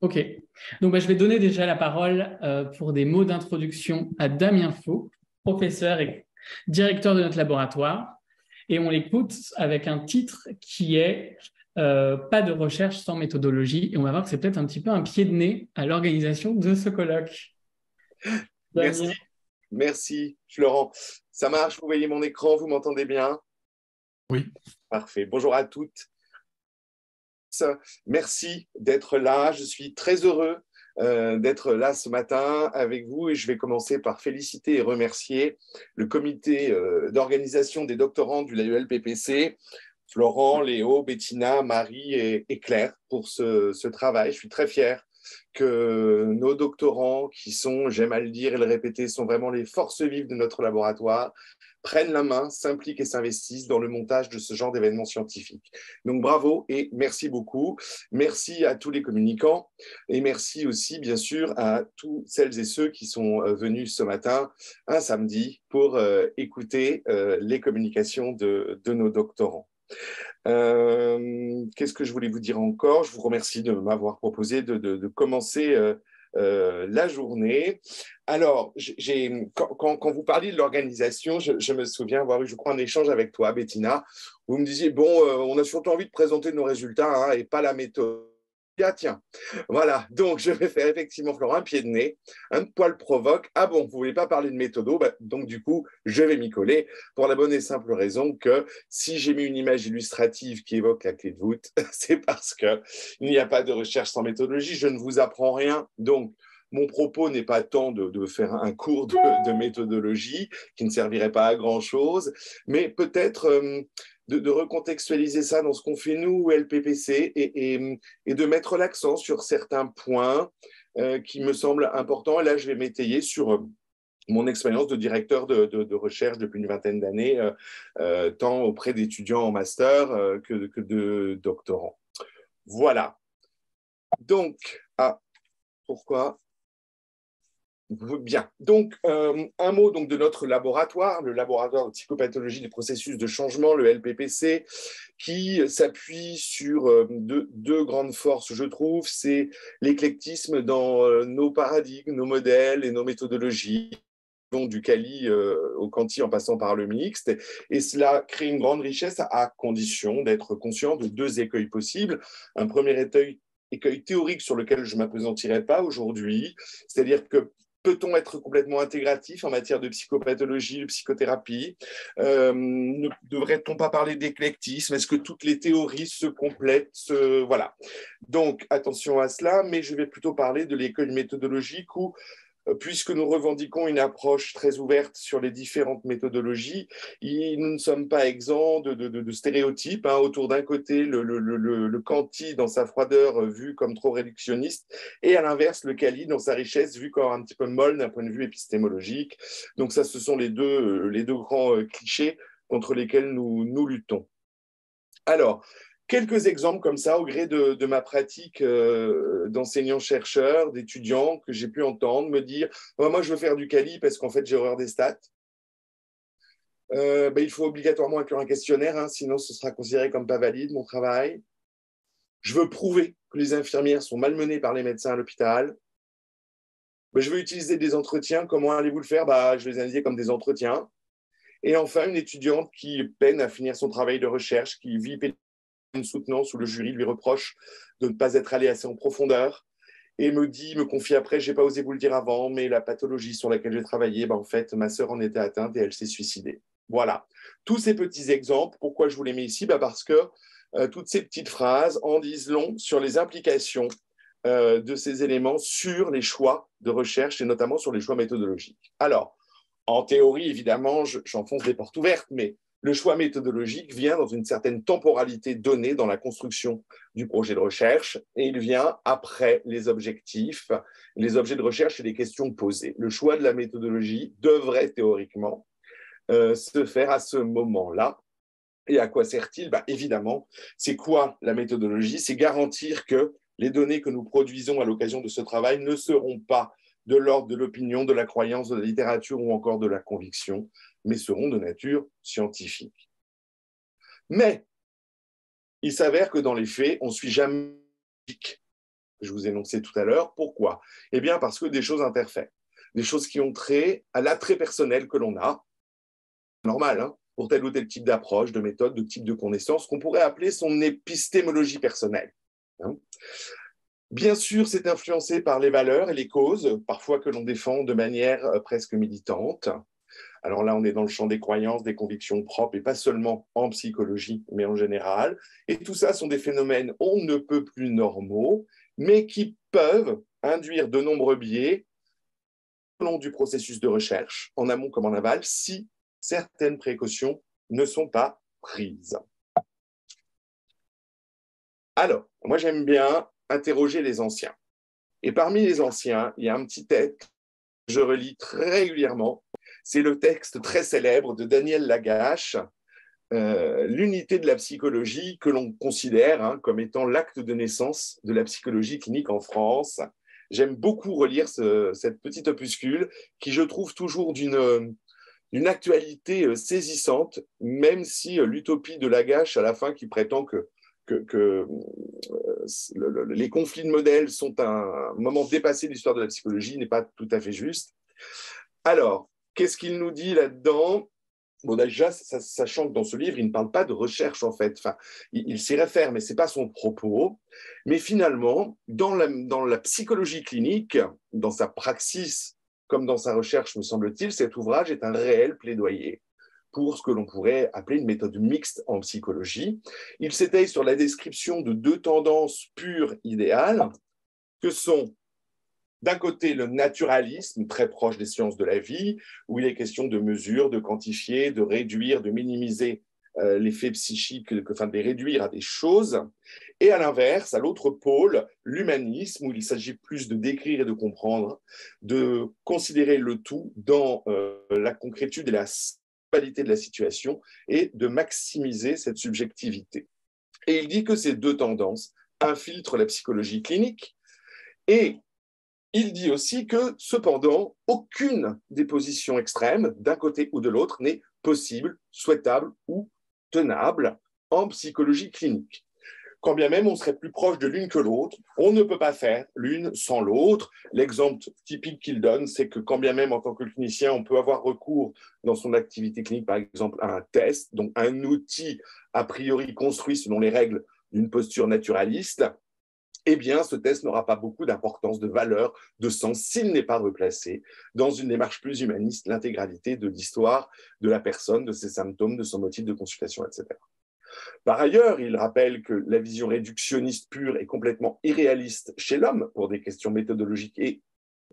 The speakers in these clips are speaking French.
Ok. Donc, je vais donner déjà la parole pour des mots d'introduction à Damien Faux, professeur et directeur de notre laboratoire. Et on l'écoute avec un titre qui est Pas de recherche sans méthodologie. Et on va voir que c'est peut-être un petit peu un pied de nez à l'organisation de ce colloque. Merci, Damien. merci, Florent. Ça marche, vous voyez mon écran, vous m'entendez bien? Oui, Parfait. Bonjour à toutes. Merci d'être là. Je suis très heureux d'être là ce matin avec vous et je vais commencer par féliciter et remercier le comité d'organisation des doctorants du LAUL-PPC, Florent, Léo, Bettina, Marie et Claire pour ce travail. Je suis très fier que nos doctorants, qui sont, j'aime à le dire et le répéter, sont vraiment les forces vives de notre laboratoire, prennent la main, s'impliquent et s'investissent dans le montage de ce genre d'événements scientifiques. Donc bravo et merci beaucoup. Merci à tous les communicants et merci aussi, bien sûr, à tous celles et ceux qui sont venus ce matin, un samedi, pour écouter les communications de nos doctorants. Qu'est-ce que je voulais vous dire encore? Je vous remercie de m'avoir proposé de commencer la journée. Alors, quand vous parliez de l'organisation, je me souviens avoir eu, je crois, un échange avec toi, Bettina. Vous me disiez, bon, on a surtout envie de présenter nos résultats hein, et pas la méthode. Ah, tiens, voilà, donc je vais faire effectivement, Florent, un pied de nez, un poil provoque. Ah bon, vous ne voulez pas parler de méthodo, donc du coup, je vais m'y coller pour la bonne et simple raison que si j'ai mis une image illustrative qui évoque la clé de voûte, c'est parce qu'il n'y a pas de recherche sans méthodologie, je ne vous apprends rien. Donc, mon propos n'est pas tant de faire un cours de méthodologie qui ne servirait pas à grand-chose, mais peut-être de recontextualiser ça dans ce qu'on fait nous, LPPC, et de mettre l'accent sur certains points qui me semblent importants. Et là, je vais m'étayer sur mon expérience de directeur de recherche depuis une vingtaine d'années, tant auprès d'étudiants en master que de doctorants. Voilà. Donc, pourquoi? Bien. Donc, un mot donc, de notre laboratoire, le laboratoire de psychopathologie des processus de changement, le LPPC, qui s'appuie sur deux grandes forces, je trouve. C'est l'éclectisme dans nos paradigmes, nos modèles et nos méthodologies du quali au quanti en passant par le mixte. Et cela crée une grande richesse à condition d'être conscient de deux écueils possibles. Un premier écueil théorique sur lequel je ne m'appesantirai pas aujourd'hui, c'est-à-dire que peut-on être complètement intégratif en matière de psychopathologie, de psychothérapie? Ne devrait-on pas parler d'éclectisme? Est-ce que toutes les théories se complètent? Voilà. Donc, attention à cela, mais je vais plutôt parler de l'écueil méthodologique où puisque nous revendiquons une approche très ouverte sur les différentes méthodologies, nous ne sommes pas exempts de stéréotypes hein, autour d'un côté le quanti dans sa froideur vu comme trop réductionniste et à l'inverse le quali dans sa richesse vu comme un petit peu molle d'un point de vue épistémologique. Donc ça, ce sont les deux grands clichés contre lesquels nous luttons. Alors, quelques exemples comme ça au gré de ma pratique d'enseignant-chercheur, d'étudiant que j'ai pu entendre me dire oh, moi je veux faire du quali parce qu'en fait j'ai horreur des stats. Il faut obligatoirement inclure un questionnaire, hein, sinon ce sera considéré comme pas valide mon travail. Je veux prouver que les infirmières sont malmenées par les médecins à l'hôpital. Je veux utiliser des entretiens. Comment allez-vous le faire? Je vais les analyser comme des entretiens. Et enfin, une étudiante qui peine à finir son travail de recherche, qui vit une soutenance où le jury lui reproche de ne pas être allé assez en profondeur et me confie après, j'ai pas osé vous le dire avant, mais la pathologie sur laquelle j'ai travaillé, en fait, ma sœur en était atteinte et elle s'est suicidée. Voilà. Tous ces petits exemples, pourquoi je vous les mets ici? Parce que toutes ces petites phrases en disent long sur les implications de ces éléments sur les choix de recherche et notamment sur les choix méthodologiques. Alors, en théorie, évidemment, j'enfonce des portes ouvertes, mais le choix méthodologique vient dans une certaine temporalité donnée dans la construction du projet de recherche et il vient après les objectifs, les objets de recherche et les questions posées. Le choix de la méthodologie devrait théoriquement se faire à ce moment-là. Et à quoi sert-il? Évidemment, c'est quoi la méthodologie? C'est garantir que les données que nous produisons à l'occasion de ce travail ne seront pas de l'ordre de l'opinion, de la croyance, de la littérature ou encore de la conviction, mais seront de nature scientifique. Mais il s'avère que dans les faits, on ne suit jamais que je vous ai énoncés tout à l'heure. Pourquoi? Eh bien, parce que des choses interfèrent. Des choses qui ont trait à l'attrait personnel que l'on a, normal, hein, pour tel ou tel type d'approche, de méthode, de type de connaissance, qu'on pourrait appeler son épistémologie personnelle. Hein. Bien sûr, c'est influencé par les valeurs et les causes, parfois que l'on défend de manière presque militante. Alors là, on est dans le champ des croyances, des convictions propres, et pas seulement en psychologie, mais en général. Et tout ça sont des phénomènes on ne peut plus normaux, mais qui peuvent induire de nombreux biais au long du processus de recherche, en amont comme en aval, si certaines précautions ne sont pas prises. Alors, moi j'aime bien interroger les anciens. Et parmi les anciens, il y a un petit texte que je relis très régulièrement. C'est le texte très célèbre de Daniel Lagache, l'unité de la psychologie que l'on considère comme étant l'acte de naissance de la psychologie clinique en France. J'aime beaucoup relire cette petite opuscule qui, je trouve, toujours d'une actualité saisissante, même si l'utopie de Lagache à la fin qui prétend que les conflits de modèles sont un moment dépassé de l'histoire de la psychologie n'est pas tout à fait juste. Alors, qu'est-ce qu'il nous dit là-dedans? Bon, déjà, sachant que dans ce livre, il ne parle pas de recherche, en fait. Enfin, il s'y réfère, mais ce n'est pas son propos. Mais finalement, dans la psychologie clinique, dans sa praxis, comme dans sa recherche, me semble-t-il, cet ouvrage est un réel plaidoyer pour ce que l'on pourrait appeler une méthode mixte en psychologie. Il s'étaye sur la description de deux tendances pures idéales, que sont d'un côté le naturalisme, très proche des sciences de la vie, où il est question de mesure, de quantifier, de réduire, de minimiser l'effet psychique, enfin de les réduire à des choses. Et à l'inverse, à l'autre pôle, l'humanisme, où il s'agit plus de décrire et de comprendre, de considérer le tout dans la concrétude et la de la situation et de maximiser cette subjectivité. Et il dit que ces deux tendances infiltrent la psychologie clinique et il dit aussi que, cependant, aucune des positions extrêmes, d'un côté ou de l'autre, n'est possible, souhaitable ou tenable en psychologie clinique. Quand bien même on serait plus proche de l'une que l'autre, on ne peut pas faire l'une sans l'autre. L'exemple typique qu'il donne, c'est que quand bien même en tant que clinicien, on peut avoir recours dans son activité clinique, par exemple, à un test, donc un outil a priori construit selon les règles d'une posture naturaliste, eh bien, ce test n'aura pas beaucoup d'importance, de valeur, de sens, s'il n'est pas replacé dans une démarche plus humaniste, l'intégralité de l'histoire de la personne, de ses symptômes, de son motif de consultation, etc. Par ailleurs, il rappelle que la vision réductionniste pure est complètement irréaliste chez l'homme pour des questions méthodologiques et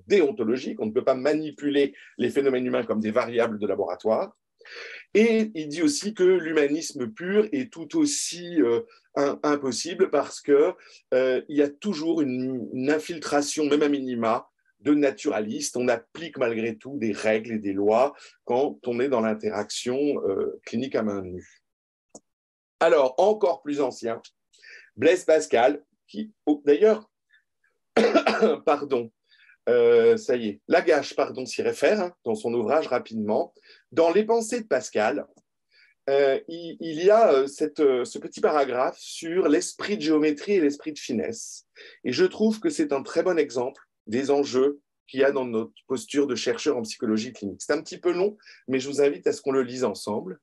déontologiques. On ne peut pas manipuler les phénomènes humains comme des variables de laboratoire. Et il dit aussi que l'humanisme pur est tout aussi impossible parce qu'il y a toujours une infiltration, même à minima, de naturalistes. On applique malgré tout des règles et des lois quand on est dans l'interaction clinique à main nue. Alors, encore plus ancien, Blaise Pascal, qui, d'ailleurs, pardon, ça y est, Lagache, pardon, s'y réfère dans son ouvrage rapidement. Dans Les pensées de Pascal, il y a ce petit paragraphe sur l'esprit de géométrie et l'esprit de finesse. Et je trouve que c'est un très bon exemple des enjeux qu'il y a dans notre posture de chercheur en psychologie clinique. C'est un petit peu long, mais je vous invite à ce qu'on le lise ensemble.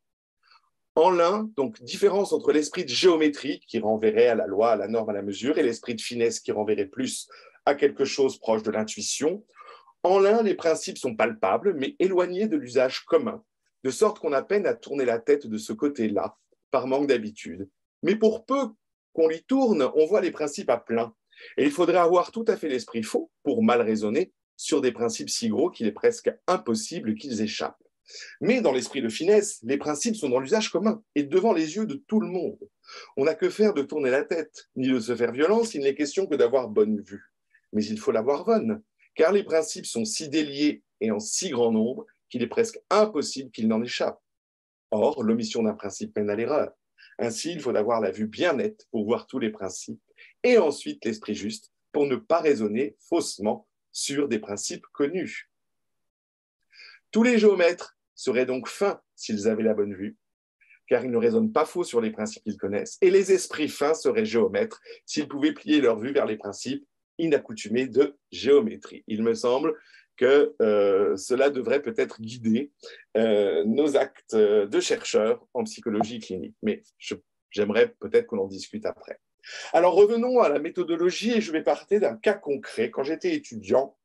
En l'un, donc, différence entre l'esprit de géométrie, qui renverrait à la loi, à la norme, à la mesure, et l'esprit de finesse, qui renverrait plus à quelque chose proche de l'intuition. En l'un, les principes sont palpables, mais éloignés de l'usage commun, de sorte qu'on a peine à tourner la tête de ce côté-là, par manque d'habitude. Mais pour peu qu'on l'y tourne, on voit les principes à plein. Et il faudrait avoir tout à fait l'esprit faux pour mal raisonner sur des principes si gros qu'il est presque impossible qu'ils échappent. Mais dans l'esprit de finesse, les principes sont dans l'usage commun et devant les yeux de tout le monde. On n'a que faire de tourner la tête, ni de se faire violence, il n'est question que d'avoir bonne vue. Mais il faut l'avoir bonne, car les principes sont si déliés et en si grand nombre qu'il est presque impossible qu'ils n'en échappent. Or, l'omission d'un principe mène à l'erreur. Ainsi, il faut avoir la vue bien nette pour voir tous les principes, et ensuite l'esprit juste pour ne pas raisonner faussement sur des principes connus. Tous les géomètres seraient donc fins s'ils avaient la bonne vue, car ils ne raisonnent pas faux sur les principes qu'ils connaissent, et les esprits fins seraient géomètres s'ils pouvaient plier leur vue vers les principes inaccoutumée de géométrie. Il me semble que cela devrait peut-être guider nos actes de chercheurs en psychologie clinique. Mais j'aimerais peut-être qu'on en discute après. Alors revenons à la méthodologie et je vais partir d'un cas concret. Quand j'étais étudiant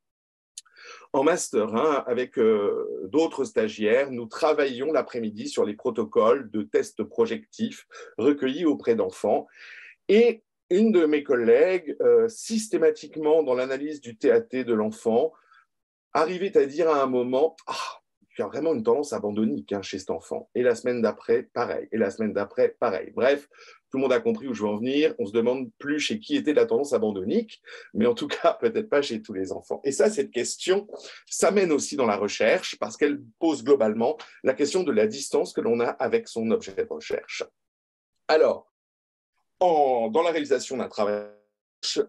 en Master 1 avec d'autres stagiaires, nous travaillions l'après-midi sur les protocoles de tests projectifs recueillis auprès d'enfants. Et une de mes collègues, systématiquement dans l'analyse du TAT de l'enfant, arrivait à dire à un moment « Ah, il y a vraiment une tendance abandonnique chez cet enfant. » Et la semaine d'après, pareil. Et la semaine d'après, pareil. Bref, tout le monde a compris où je veux en venir. On se demande plus chez qui était la tendance abandonnique, mais en tout cas, peut-être pas chez tous les enfants. Et ça, cette question, ça mène aussi dans la recherche parce qu'elle pose globalement la question de la distance que l'on a avec son objet de recherche. Alors, dans la réalisation d'un travail,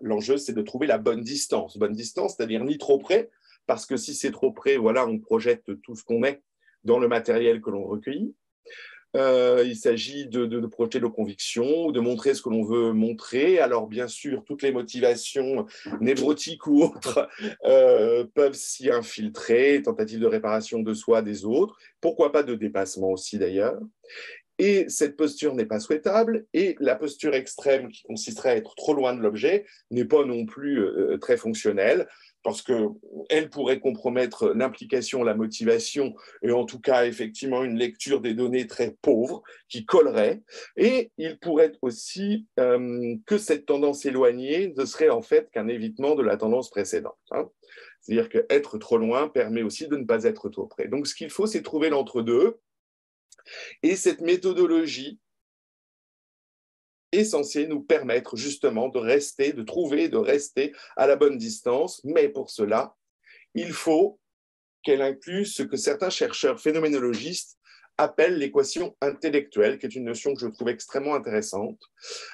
l'enjeu, c'est de trouver la bonne distance. Bonne distance, c'est-à-dire ni trop près, parce que si c'est trop près, voilà, on projette tout ce qu'on met dans le matériel que l'on recueille. Il s'agit de projeter nos convictions, de montrer ce que l'on veut montrer. Alors, bien sûr, toutes les motivations névrotiques ou autres peuvent s'y infiltrer, tentative de réparation de soi, des autres, pourquoi pas de dépassement aussi d'ailleurs. Et cette posture n'est pas souhaitable, et la posture extrême qui consisterait à être trop loin de l'objet n'est pas non plus très fonctionnelle, parce qu'elle pourrait compromettre l'implication, la motivation, et en tout cas, effectivement, une lecture des données très pauvre qui collerait. Et il pourrait aussi que cette tendance éloignée ne serait en fait qu'un évitement de la tendance précédente. C'est-à-dire qu'être trop loin permet aussi de ne pas être trop près. Donc, ce qu'il faut, c'est trouver l'entre-deux. Et cette méthodologie est censée nous permettre justement de rester à la bonne distance. Mais pour cela, il faut qu'elle inclue ce que certains chercheurs phénoménologistes appellent l'équation intellectuelle, qui est une notion que je trouve extrêmement intéressante.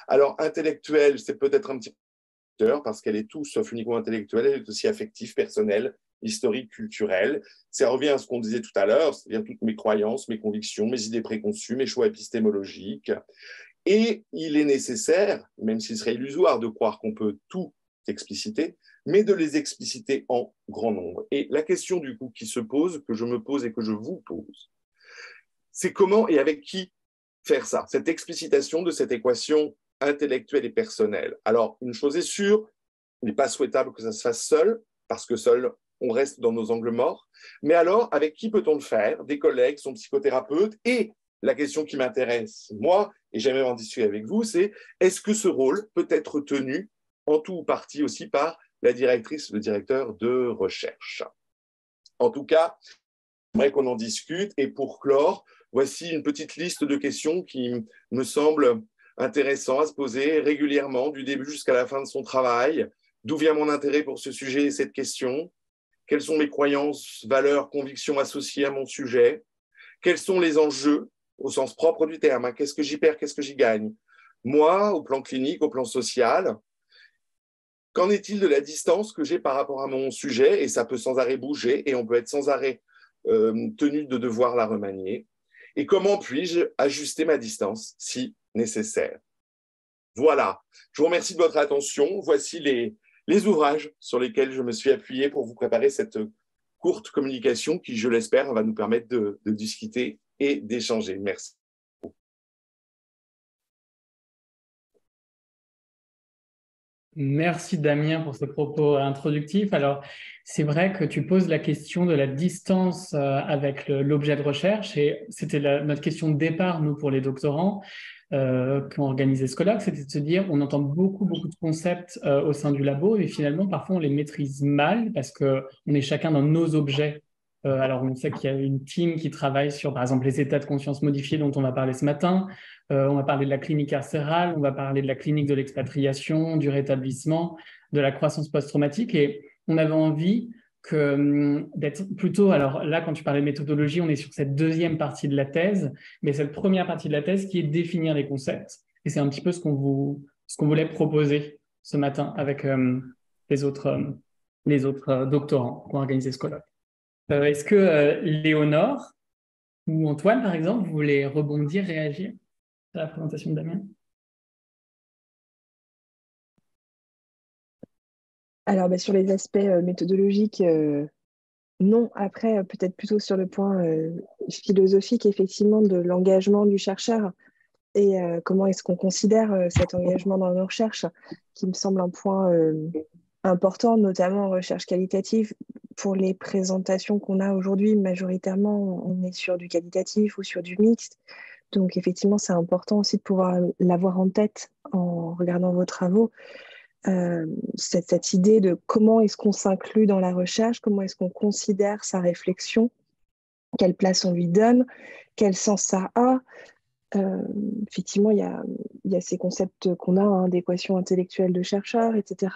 Alors, intellectuelle, c'est peut-être un petit peu parce qu'elle est tout sauf uniquement intellectuelle, elle est aussi affective, personnelle, historique, culturelle. Ça revient à ce qu'on disait tout à l'heure, c'est-à-dire toutes mes croyances, mes convictions, mes idées préconçues, mes choix épistémologiques. Et il est nécessaire, même s'il serait illusoire de croire qu'on peut tout expliciter, mais de les expliciter en grand nombre. Et la question du coup qui se pose, que je me pose et que je vous pose, c'est comment et avec qui faire ça, cette explicitation de cette équation intellectuelle et personnelle. Alors, une chose est sûre, il n'est pas souhaitable que ça se fasse seul, parce que seul, on reste dans nos angles morts. Mais alors, avec qui peut-on le faire? Des collègues, son psychothérapeute. Et la question qui m'intéresse, moi, et j'aimerais en discuter avec vous, c'est est-ce que ce rôle peut être tenu en tout ou partie aussi par la directrice, le directeur de recherche? En tout cas, j'aimerais qu'on en discute. Et pour clore, voici une petite liste de questions qui me semblent intéressantes à se poser régulièrement, du début jusqu'à la fin de son travail. D'où vient mon intérêt pour ce sujet et cette question? Quelles sont mes croyances, valeurs, convictions associées à mon sujet? Quels sont les enjeux au sens propre du terme? Qu'est-ce que j'y perds? Qu'est-ce que j'y gagne? Moi, au plan clinique, au plan social, qu'en est-il de la distance que j'ai par rapport à mon sujet? Et ça peut sans arrêt bouger et on peut être sans arrêt tenu de devoir la remanier. Et comment puis-je ajuster ma distance si nécessaire? Voilà. Je vous remercie de votre attention. Voici les ouvrages sur lesquels je me suis appuyé pour vous préparer cette courte communication qui, je l'espère, va nous permettre de discuter et d'échanger. Merci. Merci Damien pour ce propos introductif. Alors, c'est vrai que tu poses la question de la distance avec l'objet de recherche et c'était notre question de départ, nous, pour les doctorants qui ont organisé ce colloque, c'était de se dire on entend beaucoup de concepts au sein du labo et finalement, parfois, on les maîtrise mal parce qu'on est chacun dans nos objets. Alors, on sait qu'il y a une team qui travaille sur, par exemple, les états de conscience modifiés dont on va parler ce matin. On va parler de la clinique carcérale, on va parler de la clinique de l'expatriation, du rétablissement, de la croissance post-traumatique. Et on avait envie d'être plutôt, alors là, quand tu parlais de méthodologie, on est sur cette deuxième partie de la thèse, mais cette première partie de la thèse qui est définir les concepts. Et c'est un petit peu ce qu'on voulait proposer ce matin avec les autres doctorants qui ont organisé ce colloque. Est-ce que Léonore ou Antoine, par exemple, vous voulez rebondir, réagir à la présentation de Damien? Alors, sur les aspects méthodologiques, non. Après, peut-être plutôt sur le point philosophique, effectivement, de l'engagement du chercheur et comment est-ce qu'on considère cet engagement dans nos recherches, qui me semble un point important, notamment en recherche qualitative. Pour les présentations qu'on a aujourd'hui, majoritairement, on est sur du qualitatif ou sur du mixte. Donc, effectivement, c'est important aussi de pouvoir l'avoir en tête en regardant vos travaux. Cette idée de comment est-ce qu'on s'inclut dans la recherche, comment est-ce qu'on considère sa réflexion, quelle place on lui donne, quel sens ça a. Effectivement, il y a ces concepts qu'on a, hein, d'équation intellectuelle de chercheur, etc.,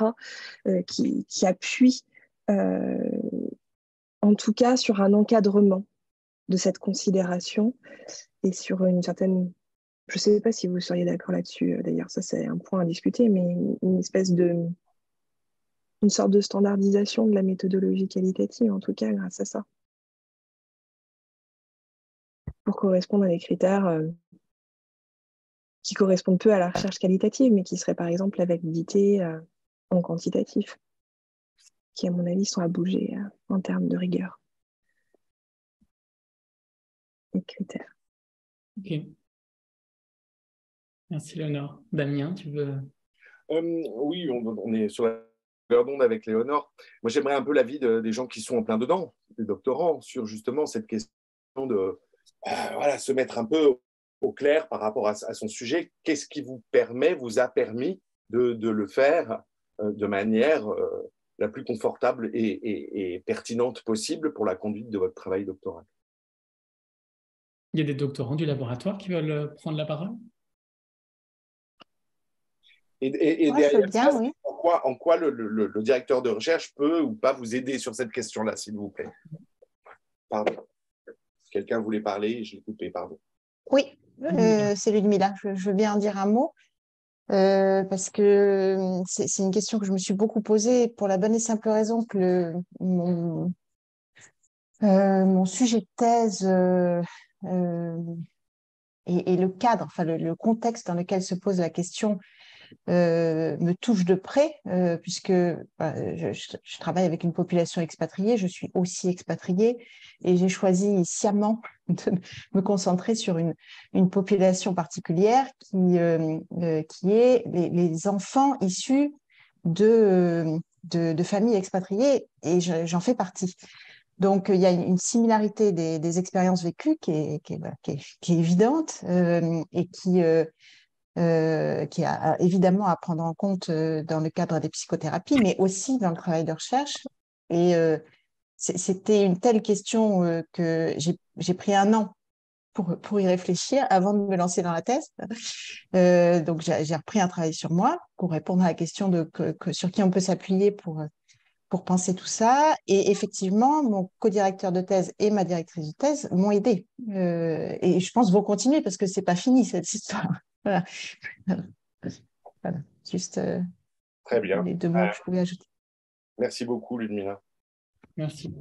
qui appuient en tout cas sur un encadrement de cette considération et sur une certaine... Je ne sais pas si vous seriez d'accord là-dessus, d'ailleurs, ça c'est un point à discuter, mais une espèce de... une sorte de standardisation de la méthodologie qualitative, en tout cas, grâce à ça, pour correspondre à des critères qui correspondent peu à la recherche qualitative, mais qui seraient par exemple la validité en quantitatif, qui, à mon avis, sont à bouger en termes de rigueur et de critères. Ok. Merci Léonore. Damien, tu veux... Oui, on est sur la longueur d'onde avec Léonore. Moi, j'aimerais un peu l'avis des gens qui sont en plein dedans, des doctorants, sur justement cette question de voilà, se mettre un peu au clair par rapport à son sujet. Qu'est-ce qui vous a permis de le faire de manière la plus confortable et pertinente possible pour la conduite de votre travail doctoral? Il y a des doctorants du laboratoire qui veulent prendre la parole? Et Moi, je veux derrière ça, bien, oui. en quoi le directeur de recherche peut ou pas vous aider sur cette question-là, s'il vous plaît? Pardon. Quelqu'un voulait parler, je l'ai coupé, pardon. Oui, c'est Ludmilla. Je veux bien en dire un mot parce que c'est une question que je me suis beaucoup posée pour la bonne et simple raison que mon sujet de thèse et le cadre, enfin le contexte dans lequel se pose la question me touche de près, puisque je travaille avec une population expatriée, je suis aussi expatriée, et j'ai choisi sciemment de me concentrer sur une population particulière qui est les enfants issus de familles expatriées, et j'en fais partie. Donc, il y a une similarité des expériences vécues qui est évidente et qui a évidemment à prendre en compte dans le cadre des psychothérapies, mais aussi dans le travail de recherche. Et c'était une telle question que j'ai pris un an pour y réfléchir avant de me lancer dans la thèse. Donc, j'ai repris un travail sur moi pour répondre à la question sur qui on peut s'appuyer pour penser tout ça. Et effectivement, mon co-directeur de thèse et ma directrice de thèse m'ont aidé. Et je pense vont continuer parce que c'est pas fini cette histoire. Voilà. Voilà. Juste Très bien. les deux mots que je pouvais ajouter. Merci beaucoup, Ludmilla. Merci.